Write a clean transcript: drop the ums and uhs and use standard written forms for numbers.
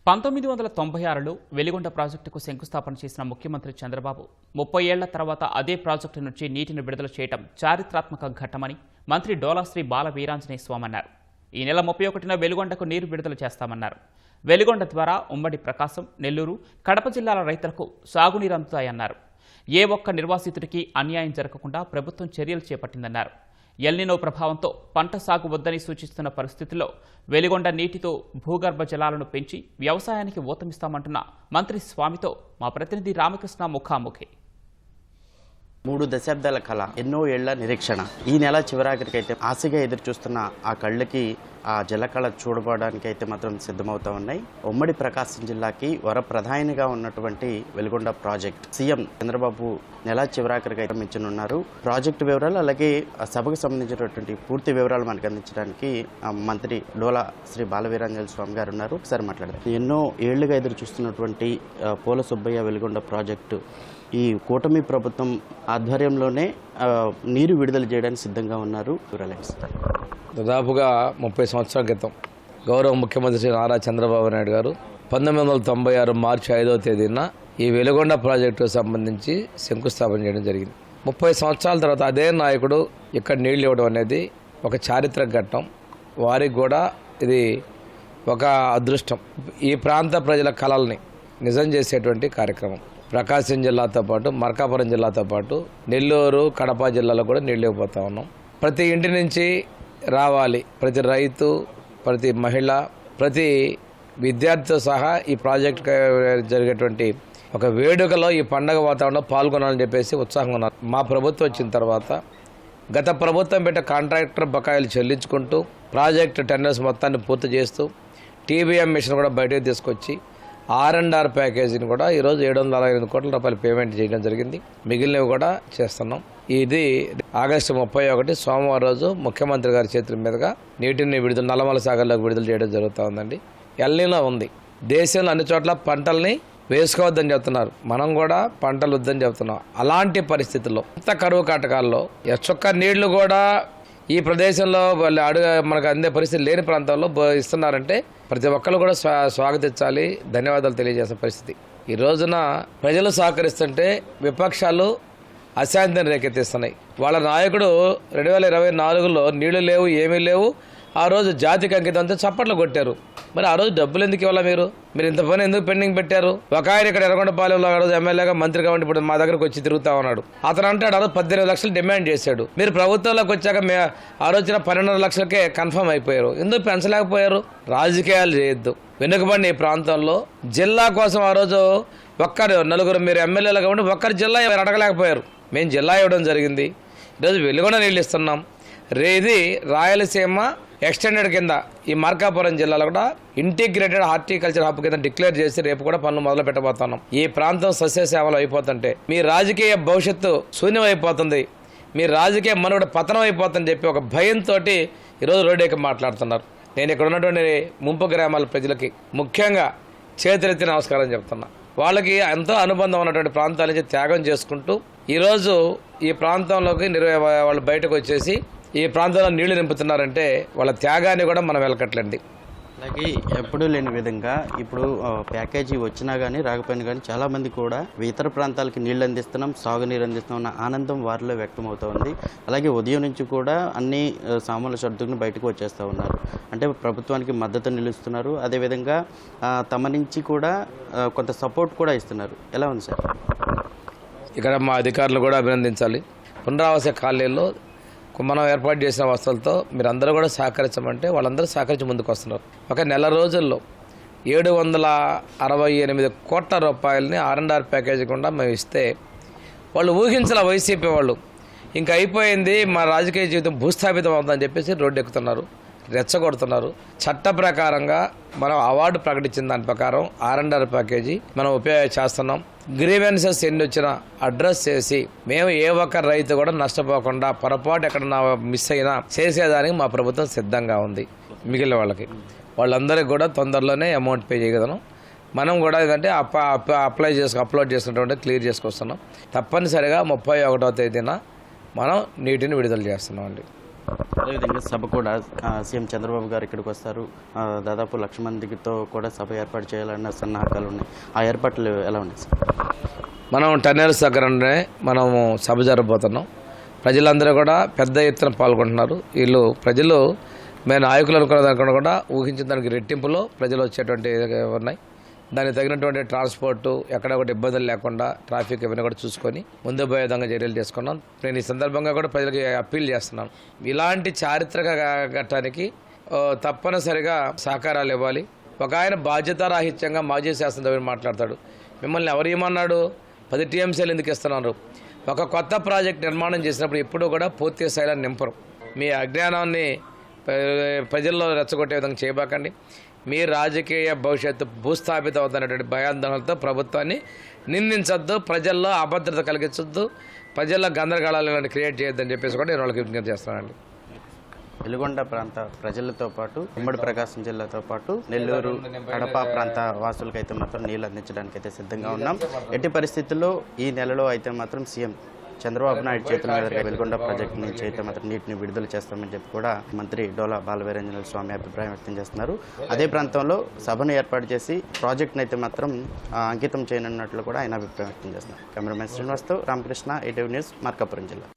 1996లో వెలిగొండ ప్రాజెక్టుకు శంకుస్థాపన చేసిన ముఖ్యమంత్రి చంద్రబాబు 30 ఏళ్ల తర్వాత అదే ప్రాజెక్టు నుంచి నీటిని విడుదల చేయడం చారిత్రాత్మక ఘట్టమని మంత్రి డోలాశ్రీ బాల వీరాంజనేయ స్వామి అన్నారు. ఈ నెల 31న వెలిగొండకు నీరు విడుదల చేస్తామన్నారు. వెలిగొండ ద్వారా ఉమ్మడి ప్రకాశం, నెల్లూరు, కడప జిల్లాల రైతులకు సాగునీరు అందుతాయన్నారు. ఏ ఒక్క నిర్వాసితుడికి అన్యాయం జరగకుండా ప్రభుత్వం చర్యలు చేపట్టిందన్నారు. ఎల్నినో ప్రభావంతో పంట సాగు వద్దని సూచిస్తున్న పరిస్థితుల్లో వెలిగొండ నీటితో భూగర్భ జలాలను పెంచి వ్యవసాయానికి ఊతమిస్తామంటున్న మంత్రి స్వామితో మా ప్రతినిధి రామకృష్ణ ముఖాముఖి. 3 దశాబ్దాల కళ, ఎన్నో ఏళ్ల నిరీక్షణ. ఈ నెల చివరాఖరికైతే ఆశగా ఎదురు చూస్తున్న ఆ కళ్ళకి ఆ జలకళ చూడబడడానికి అయితే మాత్రం సిద్ధమవుతా ఉన్నాయి. ఉమ్మడి ప్రకాశం జిల్లాకి వరప్రధానిగా ఉన్నటువంటి వెలిగొండ ప్రాజెక్ట్ సీఎం చంద్రబాబు నెల చివరాఖరికి అయితే మించనున్నారు. ప్రాజెక్టు వివరాలు అలాగే సభకు సంబంధించినటువంటి పూర్తి వివరాలు మనకు అందించడానికి మంత్రి డోలా శ్రీ బాలవీరాంజనేయ స్వామి గారు ఉన్నారు. ఒకసారి మాట్లాడదాం. ఎన్నో ఏళ్లుగా ఎదురు చూస్తున్నటువంటి పోల సుబ్బయ్య వెలిగొండ ప్రాజెక్టు ఈ కూటమి ప్రభుత్వం ఆధ్వర్యంలోనే నీరు విడుదల చేయడానికి సిద్ధంగా ఉన్నారు. దాదాపుగా 30 సంవత్సరాల క్రితం గౌరవ ముఖ్యమంత్రి శ్రీ నారా చంద్రబాబు నాయుడు గారు 1996 మార్చి 5వ తేదీన ఈ వెలిగొండ ప్రాజెక్టుకు సంబంధించి శంకుస్థాపన చేయడం జరిగింది. 30 సంవత్సరాల తర్వాత అదే నాయకుడు ఇక్కడ నీళ్లు ఇవ్వడం అనేది ఒక చారిత్రక ఘట్టం. వారికి కూడా ఇది ఒక అదృష్టం. ఈ ప్రాంత ప్రజల కళల్ని నిజం చేసేటువంటి కార్యక్రమం. ప్రకాశం జిల్లాతో పాటు మార్కాపురం జిల్లాతో పాటు నెల్లూరు, కడప జిల్లాలో కూడా నీళ్ళు ఇవ్వబోతా ఉన్నాం. ప్రతి ఇంటి నుంచి రావాలి, ప్రతి రైతు, ప్రతి మహిళ, ప్రతి విద్యార్థితో సహా ఈ ప్రాజెక్టు జరిగేటువంటి ఒక వేడుకలో ఈ పండగ వాతావరణంలో పాల్గొనాలని చెప్పేసి ఉత్సాహంగా ఉన్నారు. మా ప్రభుత్వం వచ్చిన తర్వాత గత ప్రభుత్వం పెట్టే కాంట్రాక్టర్ బకాయిలు చెల్లించుకుంటూ ప్రాజెక్టు టెండర్స్ మొత్తాన్ని పూర్తి చేస్తూ టీబీఎం మిషన్ కూడా బయటకు తీసుకొచ్చి R&R ప్యాకేజీని కూడా ఈరోజు 768 కోట్ల రూపాయలు పేమెంట్ చేయడం జరిగింది. మిగిలినవి కూడా చేస్తున్నాం. ఇది ఆగస్టు 31 సోమవారం రోజు ముఖ్యమంత్రి గారి చేతుల మీదుగా నీటిని విడుదల నల్లమల సాగర్లోకి విడుదల చేయడం జరుగుతూ ఉందండి. ఎల్నినో ఉంది. దేశంలో అన్ని చోట్ల పంటల్ని వేసుకోవద్దని చెప్తున్నారు. మనం కూడా పంటలు వద్దని చెప్తున్నాం. అలాంటి పరిస్థితుల్లో ఇంత కరువు కాటకాల్లో చొక్క నీళ్లు కూడా ఈ ప్రదేశంలో వాళ్ళు మనకు అందే పరిస్థితి లేని ప్రాంతాల్లో ఇస్తున్నారంటే ప్రతి ఒక్కరు కూడా స్వాగతించాలి, ధన్యవాదాలు తెలియజేసే పరిస్థితి. ఈ రోజున ప్రజలు సహకరిస్తుంటే విపక్షాలు అశాంతిని రేకెత్తిస్తున్నాయి. వాళ్ళ నాయకుడు 2024లో నీళ్లు లేవు, ఏమీ లేవు, ఆ రోజు జాతికి అంకితంతో చప్పట్లు కొట్టారు. మరి ఆ రోజు డబ్బులు ఎందుకు ఇవ్వాలా? మీరు ఇంత పని ఎందుకు పెండింగ్ పెట్టారు? ఒక ఆయన ఇక్కడ ఎర్రగొండపాలెంలో ఆ రోజు ఎమ్మెల్యేగా మంత్రిగా ఉండి ఇప్పుడు మా దగ్గరకు వచ్చి తిరుగుతా ఉన్నాడు. అతను అంటాడు ఆ రోజు 18 లక్షలు డిమాండ్ చేశాడు. మీరు ప్రభుత్వంలోకి వచ్చాక ఆ రోజున 12.5 లక్షలకే కన్ఫర్మ్ అయిపోయారు. ఎందుకు పెంచలేకపోయారు? రాజకీయాలు చేయొద్దు. వెనుకబడిన ఈ ప్రాంతంలో జిల్లా కోసం ఆ రోజు నలుగురు మీరు ఎమ్మెల్యేలుగా ఉండి ఒక్కరి జిల్లా అడగలేకపోయారు. మేము జిల్లా ఇవ్వడం జరిగింది. ఈరోజు వెలిగొండ నీళ్ళు ఇస్తున్నాం. ఇది రాయలసీమ ఎక్స్టెండెడ్ కింద ఈ మార్కాపురం జిల్లాలో కూడా ఇంటిగ్రేటెడ్ హార్టికల్చర్ హబ్ కింద డిక్లేర్ చేసి రేపు కూడా పనులు మొదలు పెట్టబోతున్నాం. ఈ ప్రాంతం సస్యసేవలు అయిపోతుంటే మీ రాజకీయ భవిష్యత్తు శూన్యం అయిపోతుంది, మీ రాజకీయ మనుగడ పతనం అయిపోతుందని చెప్పి ఒక భయంతో ఈరోజు రోడ్డు ఎక్కి మాట్లాడుతున్నారు. నేను ఇక్కడ ఉన్నటువంటి ముంపు గ్రామాల ప్రజలకి ముఖ్యంగా చేతులెత్తి నమస్కారం చెప్తున్నా. వాళ్ళకి ఎంతో అనుబంధం ఉన్నటువంటి ప్రాంతాల నుంచి త్యాగం చేసుకుంటూ ఈరోజు ఈ ప్రాంతంలోకి వాళ్ళు బయటకు వచ్చేసి ఈ ప్రాంతంలో నీళ్లు నింపుతున్నారంటే వాళ్ళ త్యాగాన్ని కూడా మనం వెలకట్లండి. అలాగే ఎప్పుడూ లేని విధంగా ఇప్పుడు ప్యాకేజీ వచ్చినా కానీ రాకపోయినా కానీ చాలామంది కూడా ఇతర ప్రాంతాలకి నీళ్ళు అందిస్తున్నాం, సాగునీరు అందిస్తున్నాం అన్న ఆనందం వారిలో వ్యక్తం అవుతూ ఉంది. అలాగే ఉదయం నుంచి కూడా అన్ని సామాన్లు సర్దుకుని బయటకు వచ్చేస్తూ ఉన్నారు. అంటే ప్రభుత్వానికి మద్దతు నిలుస్తున్నారు. అదేవిధంగా తమ నుంచి కూడా కొంత సపోర్ట్ కూడా ఇస్తున్నారు. ఎలా ఉంది సార్? ఇక్కడ మా అధికారులు కూడా అభినందించాలి. పునరావాస కాలనీలో మనం ఏర్పాటు చేసిన వసతులతో మీరు అందరూ కూడా సహకరించమంటే వాళ్ళందరూ సహకరించి ముందుకు వస్తున్నారు. ఒక నెల రోజుల్లో 768 కోట్ల రూపాయలని R&R ప్యాకేజీ కూడా మేము ఇస్తే వాళ్ళు ఊహించాల వైసీపీ వాళ్ళు ఇంకా అయిపోయింది, మా రాజకీయ జీవితం భూస్థాపితం అవుతుందని చెప్పేసి రోడ్డు ఎక్కుతున్నారు, రెచ్చగొడుతున్నారు. చట్ట ప్రకారంగా మనం అవార్డు ప్రకటించిన దాని ప్రకారం R&R ప్యాకేజీ మనం ఉపయోగం చేస్తున్నాం. గ్రీవెన్సెస్ ఎన్ని వచ్చినా అడ్రస్ చేసి మేము ఏ ఒక్క రైతు కూడా నష్టపోకుండా పొరపాటు ఎక్కడన్నా మిస్ అయినా చేసేదానికి మా ప్రభుత్వం సిద్ధంగా ఉంది. మిగిలిన వాళ్ళందరికీ కూడా తొందరలోనే అమౌంట్ పే చేయగలను. మనం కూడా ఏంటంటే అప్లోడ్ చేసుకున్నటువంటి క్లియర్ చేసుకొస్తున్నాం. తప్పనిసరిగా 31వ తేదీన మనం నీటిని విడుదల చేస్తున్నాం అండి. అదేవిధంగా సభ కూడా సీఎం చంద్రబాబు గారు ఇక్కడికి వస్తారు. దాదాపు 1,00,000 మందితో కూడా సభ ఏర్పాటు చేయాలన్న సన్నాహకాలు ఉన్నాయి. ఆ ఏర్పాట్లు ఎలా ఉన్నాయి సార్? మనం టన్నెల్స్ దగ్గరనే మనము సభ జరగబోతున్నాం. ప్రజలందరూ కూడా పెద్ద ఎత్తున పాల్గొంటున్నారు. ప్రజలు మేము నాయకులు అనుకున్న దానికన్నా కూడా ఊహించిన దానికి రెట్టింపులో ప్రజలు వచ్చేటువంటి ఉన్నాయి. దానికి తగినటువంటి ట్రాన్స్పోర్టు ఎక్కడ కూడా ఇబ్బందులు లేకుండా ట్రాఫిక్ ఇవన్నీ కూడా చూసుకొని ముందు పోయే విధంగా చర్యలు తీసుకున్నాం. నేను ఈ సందర్భంగా కూడా ప్రజలకి అప్పీల్ చేస్తున్నాను. ఇలాంటి చారిత్రక ఘట్టానికి తప్పనిసరిగా సహకారాలు ఇవ్వాలి. ఒక ఆయన బాధ్యతారాహిత్యంగా మాజీ శాసనసభ్యుడు మాట్లాడతాడు. మిమ్మల్ని ఎవరు ఏమన్నాడు? 10 TMCలు ఎందుకు ఇస్తున్నారు? ఒక కొత్త ప్రాజెక్ట్ నిర్మాణం చేసినప్పుడు ఎప్పుడూ కూడా పూర్తి స్థాయిలో నింపరు. మీ అజ్ఞానాన్ని ప్రజల్లో రెచ్చగొట్టే విధంగా చేయబాకండి. మీ రాజకీయ భవిష్యత్తు భూస్థాపితం అవుతున్నటువంటి భయాందోళనలతో ప్రభుత్వాన్ని నిందించొద్దు, ప్రజల్లో అభద్రత కలిగించొద్దు, ప్రజల్లో గందరగోళాలను క్రియేట్ చేయొద్దని చెప్పేసి కూడా నేను వాళ్ళకి విజ్ఞప్తి చేస్తున్నానండి. వెలుగొండ ప్రాంత ప్రజలతో పాటు ఉమ్మడి ప్రకాశం జిల్లాతో పాటు నెల్లూరు, కడప ప్రాంత వాసులకు అయితే మాత్రం నీళ్ళు అందించడానికి అయితే సిద్ధంగా ఉన్నాం. ఎట్టి పరిస్థితుల్లో ఈ నెలలో అయితే మాత్రం సీఎం చంద్రబాబు నాయుడు చేతుల మీదుగా వెలుగొండ ప్రాజెక్టు నుంచి అయితే మాత్రం నీటిని విడుదల చేస్తామని చెప్పి కూడా మంత్రి డోలా బాలవీరాంజనేయ స్వామి అభిప్రాయం వ్యక్తం చేస్తున్నారు. అదే ప్రాంతంలో సభను ఏర్పాటు చేసి ప్రాజెక్టును అయితే మాత్రం అంకితం చేయనున్నట్లు కూడా ఆయన అభిప్రాయం వ్యక్తం చేస్తున్నారు. కెమెరామెన్ శ్రీనివాస్తో రామకృష్ణ, ఈటీవీ న్యూస్, మార్కాపురం జిల్లా.